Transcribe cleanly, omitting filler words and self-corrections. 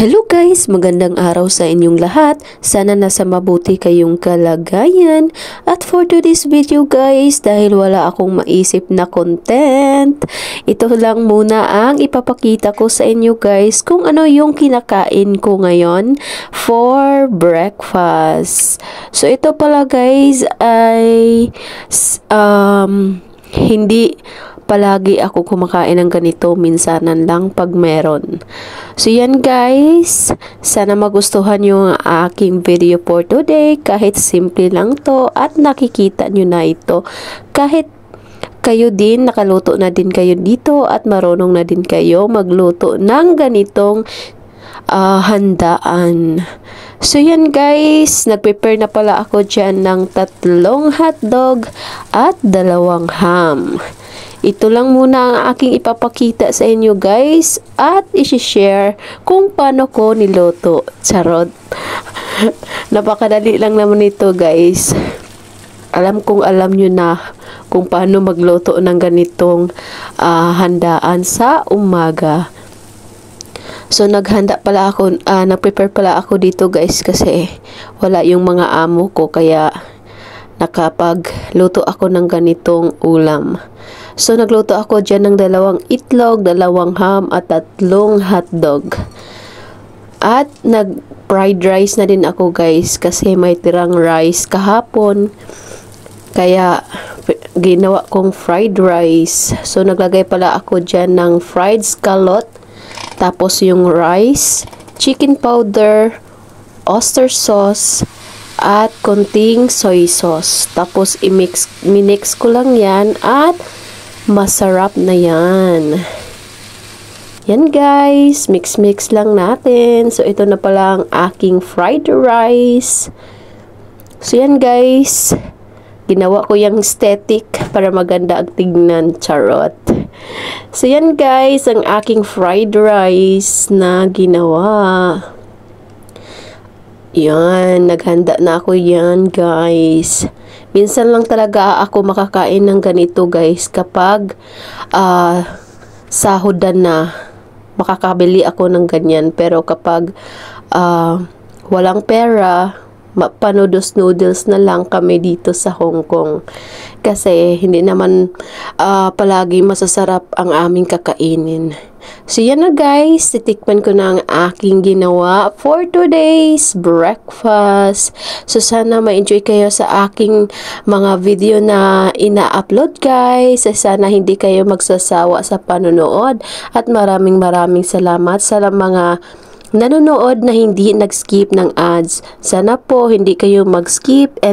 Hello guys! Magandang araw sa inyong lahat. Sana nasa mabuti kayong kalagayan. At for today's video guys, dahil wala akong maisip na content, ito lang muna ang ipapakita ko sa inyo guys kung ano yung kinakain ko ngayon for breakfast. So ito pala guys ay hindi palagi ako kumakain ng ganito, minsanan lang pag meron. So yan guys, sana magustuhan yung aking video for today. Kahit simple lang to at nakikita nyo na ito. Kahit kayo din, nakaluto na din kayo dito at marunong na din kayo magluto ng ganitong handaan. So yan guys, nagprepare na pala ako dyan ng 3 hotdog at 2 ham. Ito lang muna ang aking ipapakita sa inyo guys at isi-share kung paano ko niluto. Charot. Napakadali lang naman ito guys. Alam nyo na kung paano magluto ng ganitong handaan sa umaga. So nagprepare pala ako dito guys kasi wala yung mga amo ko kaya nakapagluto ako ng ganitong ulam. So nagluto ako dyan ng 2 itlog, 2 ham at 3 hotdog. At nag-fried rice na din ako guys kasi may tirang rice kahapon. Kaya ginawa kong fried rice. So naglagay pala ako dyan ng fried scallop. Tapos yung rice, chicken powder, oyster sauce, at konting soy sauce. Tapos minix ko lang yan at masarap na yan. Yan guys, mix lang natin. So ito na pala ang aking fried rice. So yan guys, ginawa ko yung aesthetic para maganda ang tignan. Charot. So yan guys, ang aking fried rice na ginawa. Yan, naghanda na ako yan guys. Minsan lang talaga ako makakain ng ganito guys kapag sahodan na. Makakabili ako ng ganyan. Pero kapag walang pera, panoodles na lang kami dito sa Hong Kong. Kasi hindi naman palagi masasarap ang aming kakainin. So yan na guys, titikman ko na ang aking ginawa for today's breakfast. So sana ma-enjoy kayo sa aking mga video na ina-upload guys. Sana hindi kayo magsasawa sa panonood. At maraming salamat sa mga nanonood na hindi nag-skip ng ads. Sana po hindi kayo mag-skip and